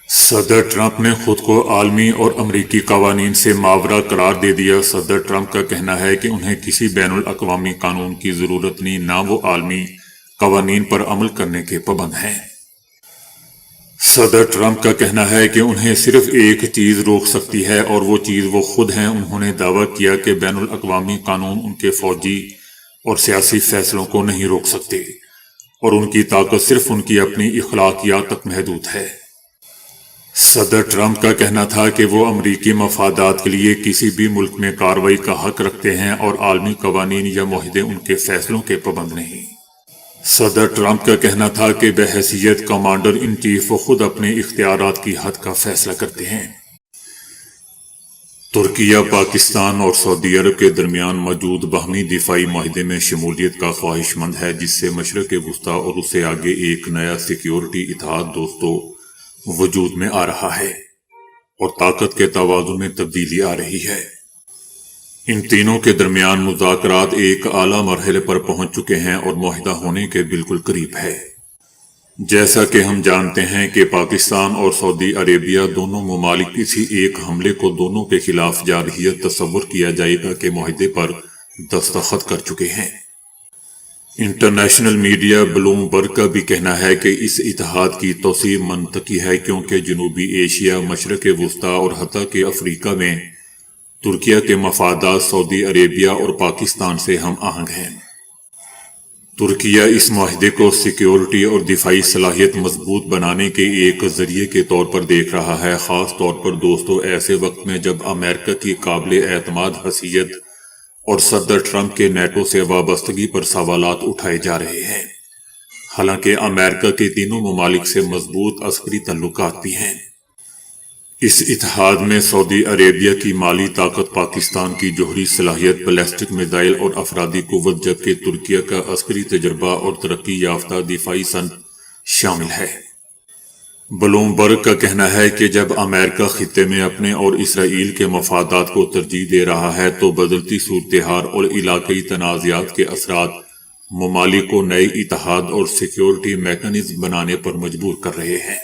صدر ٹرمپ نے خود کو عالمی اور امریکی قوانین سے ماورا قرار دے دیا۔ صدر ٹرمپ کا کہنا ہے کہ انہیں کسی بین الاقوامی قانون کی ضرورت نہیں، نہ وہ عالمی قوانین پر عمل کرنے کے پابند ہیں۔ صدر ٹرمپ کا کہنا ہے کہ انہیں صرف ایک چیز روک سکتی ہے اور وہ چیز وہ خود ہیں۔ انہوں نے دعویٰ کیا کہ بین الاقوامی قانون ان کے فوجی اور سیاسی فیصلوں کو نہیں روک سکتے اور ان کی طاقت صرف ان کی اپنی اخلاقیات تک محدود ہے۔ صدر ٹرمپ کا کہنا تھا کہ وہ امریکی مفادات کے لیے کسی بھی ملک میں کارروائی کا حق رکھتے ہیں اور عالمی قوانین یا معاہدے ان کے فیصلوں کے پابند نہیں۔ صدر ٹرمپ کا کہنا تھا کہ بحیثیت کمانڈر ان چیف وہ خود اپنے اختیارات کی حد کا فیصلہ کرتے ہیں۔ ترکیہ پاکستان اور سعودی عرب کے درمیان موجود باہمی دفاعی معاہدے میں شمولیت کا خواہش مند ہے، جس سے مشرق وسطیٰ اور اس سے آگے ایک نیا سیکیورٹی اتحاد دوستوں وجود میں آ رہا ہے اور طاقت کے توازن میں تبدیلی آ رہی ہے۔ ان تینوں کے درمیان مذاکرات ایک اعلیٰ مرحلے پر پہنچ چکے ہیں اور معاہدہ ہونے کے بالکل قریب ہے۔ جیسا کہ ہم جانتے ہیں کہ پاکستان اور سعودی عربیہ دونوں ممالک کسی ایک حملے کو دونوں کے خلاف جارحیت تصور کیا جائے گا کے معاہدے پر دستخط کر چکے ہیں۔ انٹرنیشنل میڈیا بلوم برگ کا بھی کہنا ہے کہ اس اتحاد کی توسیع منطقی ہے کیونکہ جنوبی ایشیا، مشرق وسطیٰ اور حتیٰ کہ افریقہ میں ترکیہ کے مفادات سعودی عربیہ اور پاکستان سے ہم آہنگ ہیں۔ ترکیہ اس معاہدے کو سیکیورٹی اور دفاعی صلاحیت مضبوط بنانے کے ایک ذریعے کے طور پر دیکھ رہا ہے، خاص طور پر دوستوں ایسے وقت میں جب امریکہ کی قابل اعتماد حیثیت اور صدر ٹرمپ کے نیٹو سے وابستگی پر سوالات اٹھائے جا رہے ہیں۔ حالانکہ امریکہ کے تینوں ممالک سے مضبوط عسکری تعلقات بھی ہیں۔ اس اتحاد میں سعودی عربیہ کی مالی طاقت، پاکستان کی جوہری صلاحیت، بیلسٹک میزائل اور افرادی قوت، جبکہ ترکیہ کا عسکری تجربہ اور ترقی یافتہ دفاعی صنعت شامل ہے۔ بلوم برگ کا کہنا ہے کہ جب امریکہ خطے میں اپنے اور اسرائیل کے مفادات کو ترجیح دے رہا ہے تو بدلتی صورتحال اور علاقائی تنازعات کے اثرات ممالک کو نئے اتحاد اور سیکیورٹی میکانزم بنانے پر مجبور کر رہے ہیں۔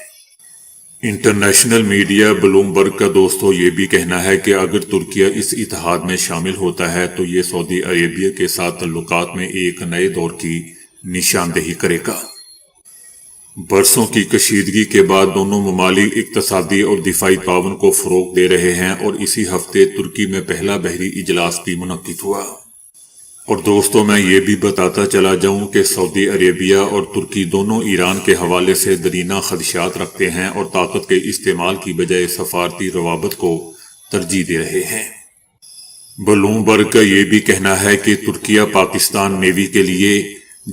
انٹرنیشنل میڈیا بلوم برگ کا دوستوں یہ بھی کہنا ہے کہ اگر ترکیہ اس اتحاد میں شامل ہوتا ہے تو یہ سعودی عربیہ کے ساتھ تعلقات میں ایک نئے دور کی نشاندہی کرے گا۔ برسوں کی کشیدگی کے بعد دونوں ممالک اقتصادی اور دفاعی تعاون کو فروغ دے رہے ہیں اور اسی ہفتے ترکی میں پہلا بحری اجلاس بھی منعقد ہوا۔ اور دوستوں میں یہ بھی بتاتا چلا جاؤں کہ سعودی عربیہ اور ترکی دونوں ایران کے حوالے سے درینہ خدشات رکھتے ہیں اور طاقت کے استعمال کی بجائے سفارتی روابط کو ترجیح دے رہے ہیں۔ بلوم برگ کا یہ بھی کہنا ہے کہ ترکیہ پاکستان نیوی کے لیے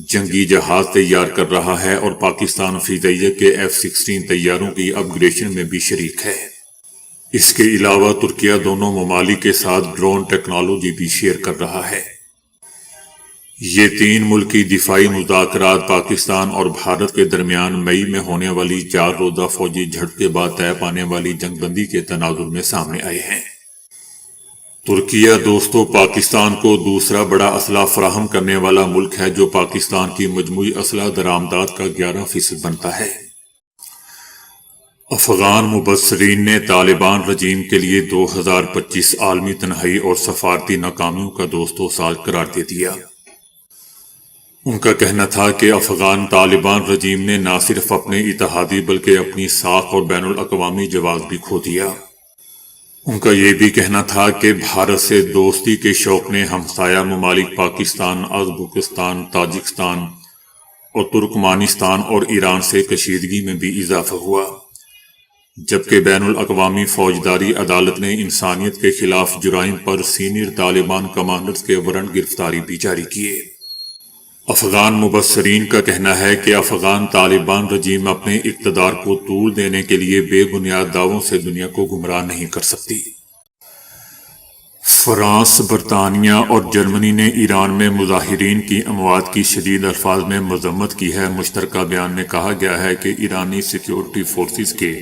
جنگی جہاز تیار کر رہا ہے اور پاکستان فضائیہ کے F-16 طیاروں کی اپ گریڈیشن میں بھی شریک ہے۔ اس کے علاوہ ترکیہ دونوں ممالک کے ساتھ ڈرون ٹیکنالوجی بھی شیئر کر رہا ہے۔ یہ تین ملکی دفاعی مذاکرات پاکستان اور بھارت کے درمیان مئی میں ہونے والی 4 روزہ فوجی جھڑپ کے بعد طے پانے والی جنگ بندی کے تناظر میں سامنے آئے ہیں۔ ترکیہ دوستوں پاکستان کو دوسرا بڑا اسلحہ فراہم کرنے والا ملک ہے جو پاکستان کی مجموعی اسلحہ درآمدات کا 11% بنتا ہے۔ افغان مبصرین نے طالبان رجیم کے لیے 2025 عالمی تنہائی اور سفارتی ناکامیوں کا دوستوں سال قرار دے دیا۔ ان کا کہنا تھا کہ افغان طالبان رجیم نے نہ صرف اپنے اتحادی بلکہ اپنی ساکھ اور بین الاقوامی جواز بھی کھو دیا۔ ان کا یہ بھی کہنا تھا کہ بھارت سے دوستی کے شوق نے ہمسایہ ممالک پاکستان، ازبکستان، تاجکستان اور ترکمانستان اور ایران سے کشیدگی میں بھی اضافہ ہوا، جبکہ بین الاقوامی فوجداری عدالت نے انسانیت کے خلاف جرائم پر سینئر طالبان کمانڈرز کے وارنٹ گرفتاری بھی جاری کیے۔ افغان مبصرین کا کہنا ہے کہ افغان طالبان رجیم اپنے اقتدار کو طول دینے کے لیے بے بنیاد دعووں سے دنیا کو گمراہ نہیں کر سکتی۔ فرانس، برطانیہ اور جرمنی نے ایران میں مظاہرین کی اموات کی شدید الفاظ میں مذمت کی ہے۔ مشترکہ بیان میں کہا گیا ہے کہ ایرانی سیکیورٹی فورسز کے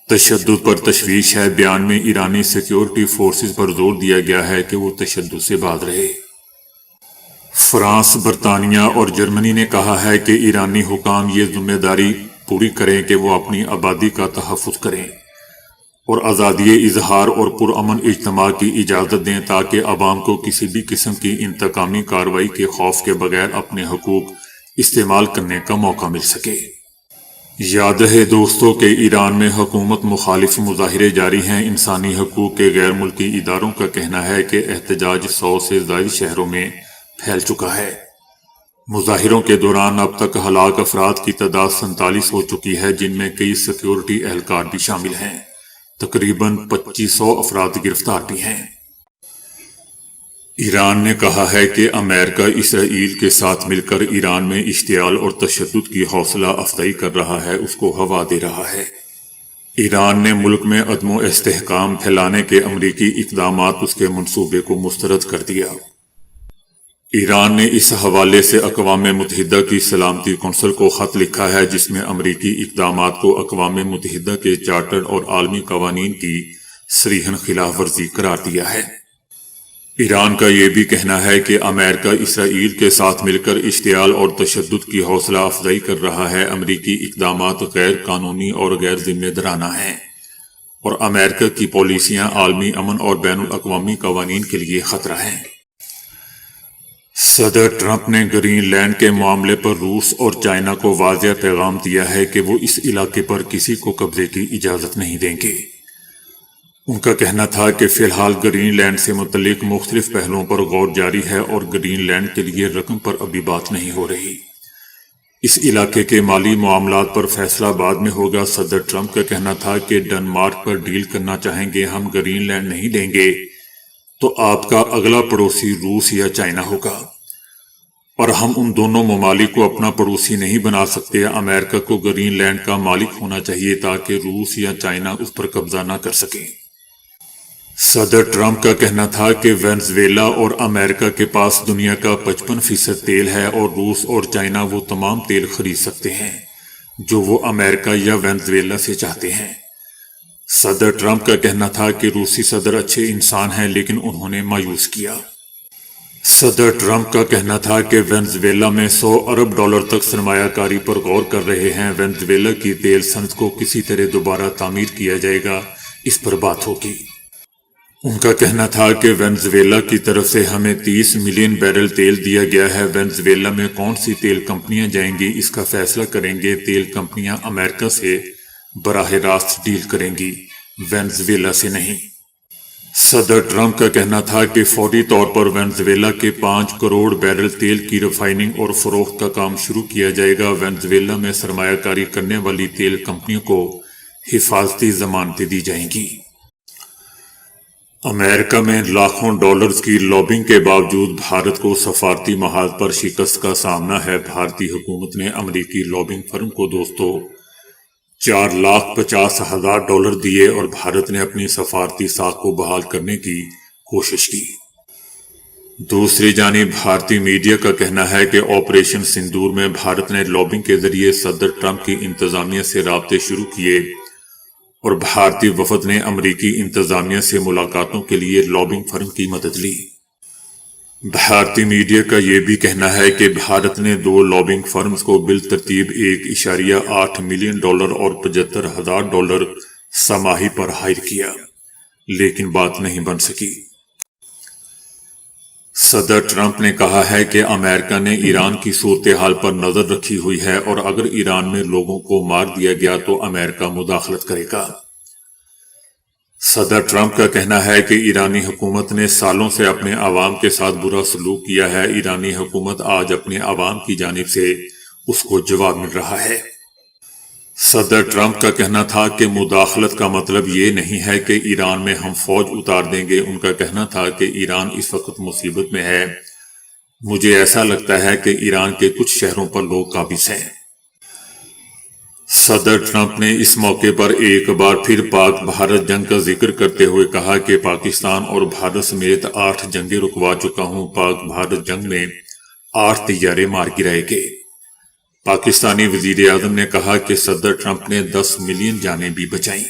تشدد پر تشویش ہے۔ بیان میں ایرانی سیکیورٹی فورسز پر زور دیا گیا ہے کہ وہ تشدد سے باز رہے۔ فرانس، برطانیہ اور جرمنی نے کہا ہے کہ ایرانی حکام یہ ذمہ داری پوری کریں کہ وہ اپنی آبادی کا تحفظ کریں اور آزادی اظہار اور پرامن اجتماع کی اجازت دیں تاکہ عوام کو کسی بھی قسم کی انتقامی کارروائی کے خوف کے بغیر اپنے حقوق استعمال کرنے کا موقع مل سکے۔ یاد رہے دوستو کہ ایران میں حکومت مخالف مظاہرے جاری ہیں۔ انسانی حقوق کے غیر ملکی اداروں کا کہنا ہے کہ احتجاج 100 سے زائد شہروں میں پھیل چکا ہے۔ مظاہروں کے دوران اب تک ہلاک افراد کی تعداد 47 ہو چکی ہے، جن میں کئی سیکیورٹی اہلکار بھی شامل ہیں۔ تقریباً 2500 افراد گرفتار بھی ہیں۔ ایران نے کہا ہے کہ امریکہ اسرائیل کے ساتھ مل کر ایران میں اشتعال اور تشدد کی حوصلہ افزائی کر رہا ہے، اس کو ہوا دے رہا ہے۔ ایران نے ملک میں عدم و استحکام پھیلانے کے امریکی اقدامات اس کے منصوبے کو مسترد کر دیا۔ ایران نے اس حوالے سے اقوام متحدہ کی سلامتی کونسل کو خط لکھا ہے، جس میں امریکی اقدامات کو اقوام متحدہ کے چارٹر اور عالمی قوانین کی صریحاً خلاف ورزی قرار دیا ہے۔ ایران کا یہ بھی کہنا ہے کہ امریکہ اسرائیل کے ساتھ مل کر اشتعال اور تشدد کی حوصلہ افزائی کر رہا ہے۔ امریکی اقدامات غیر قانونی اور غیر ذمہ دارانہ ہیں اور امریکہ کی پالیسیاں عالمی امن اور بین الاقوامی قوانین کے لیے خطرہ ہیں۔ صدر ٹرمپ نے گرین لینڈ کے معاملے پر روس اور چائنا کو واضح پیغام دیا ہے کہ وہ اس علاقے پر کسی کو قبضے کی اجازت نہیں دیں گے۔ ان کا کہنا تھا کہ فی الحال گرین لینڈ سے متعلق مختلف پہلوؤں پر غور جاری ہے اور گرین لینڈ کے لیے رقم پر ابھی بات نہیں ہو رہی۔ اس علاقے کے مالی معاملات پر فیصلہ بعد میں ہوگا۔ صدر ٹرمپ کا کہنا تھا کہ ڈنمارک پر ڈیل کرنا چاہیں گے، ہم گرین لینڈ نہیں دیں گے تو آپ کا اگلا پڑوسی روس یا چائنا ہوگا اور ہم ان دونوں ممالک کو اپنا پڑوسی نہیں بنا سکتے۔ امریکہ کو گرین لینڈ کا مالک ہونا چاہیے تاکہ روس یا چائنا اس پر قبضہ نہ کر سکیں۔ صدر ٹرمپ کا کہنا تھا کہ وینزویلا اور امریکہ کے پاس دنیا کا 55% تیل ہے اور روس اور چائنا وہ تمام تیل خرید سکتے ہیں جو وہ امریکہ یا وینزویلا سے چاہتے ہیں۔ صدر ٹرمپ کا کہنا تھا کہ روسی صدر اچھے انسان ہیں لیکن انہوں نے مایوس کیا۔ صدر ٹرمپ کا کہنا تھا کہ وینزویلا میں $100 ارب تک سرمایہ کاری پر غور کر رہے ہیں۔ وینزویلا کی تیل صنعت کو کسی طرح دوبارہ تعمیر کیا جائے گا، اس پر بات ہوگی۔ ان کا کہنا تھا کہ وینزویلا کی طرف سے ہمیں 30 ملین بیرل تیل دیا گیا ہے۔ وینزویلا میں کون سی تیل کمپنیاں جائیں گی اس کا فیصلہ کریں گے۔ تیل کمپنیاں امریکہ سے براہ راست ڈیل کریں گی، وینزویلا سے نہیں۔ صدر ٹرمپ کا کہنا تھا کہ فوری طور پر وینزویلا کے 5 کروڑ بیرل تیل کی ریفائننگ اور فروخت کا کام شروع کیا جائے گا۔ وینزویلا میں سرمایہ کاری کرنے والی تیل کمپنیوں کو حفاظتی ضمانتیں دی جائیں گی۔ امریکہ میں لاکھوں ڈالرز کی لابنگ کے باوجود بھارت کو سفارتی محاذ پر شکست کا سامنا ہے۔ بھارتی حکومت نے امریکی لابنگ فرم کو $4,50,000 دیے اور بھارت نے اپنی سفارتی ساکھ کو بحال کرنے کی کوشش کی۔ دوسری جانب بھارتی میڈیا کا کہنا ہے کہ آپریشن سندور میں بھارت نے لابنگ کے ذریعے صدر ٹرمپ کی انتظامیہ سے رابطے شروع کیے اور بھارتی وفد نے امریکی انتظامیہ سے ملاقاتوں کے لیے لابنگ فرم کی مدد لی۔ بھارتی میڈیا کا یہ بھی کہنا ہے کہ بھارت نے 2 لابنگ فرمز کو بالترتیب $1.8 ملین اور $75,000 سماہی پر ہائر کیا، لیکن بات نہیں بن سکی۔ صدر ٹرمپ نے کہا ہے کہ امریکہ نے ایران کی صورتحال پر نظر رکھی ہوئی ہے اور اگر ایران میں لوگوں کو مار دیا گیا تو امریکہ مداخلت کرے گا۔ صدر ٹرمپ کا کہنا ہے کہ ایرانی حکومت نے سالوں سے اپنے عوام کے ساتھ برا سلوک کیا ہے۔ ایرانی حکومت آج اپنے عوام کی جانب سے اس کو جواب مل رہا ہے۔ صدر ٹرمپ کا کہنا تھا کہ مداخلت کا مطلب یہ نہیں ہے کہ ایران میں ہم فوج اتار دیں گے۔ ان کا کہنا تھا کہ ایران اس وقت مصیبت میں ہے۔ مجھے ایسا لگتا ہے کہ ایران کے کچھ شہروں پر لوگ قابض ہیں۔ صدر ٹرمپ نے اس موقع پر ایک بار پھر پاک بھارت جنگ کا ذکر کرتے ہوئے کہا کہ پاکستان اور بھارت سمیت 8 جنگیں رکوا چکا ہوں۔ پاک بھارت جنگ میں 8 طیارے مار گرائے گئے۔ پاکستانی وزیر اعظم نے کہا کہ صدر ٹرمپ نے 10 ملین جانیں بھی بچائیں۔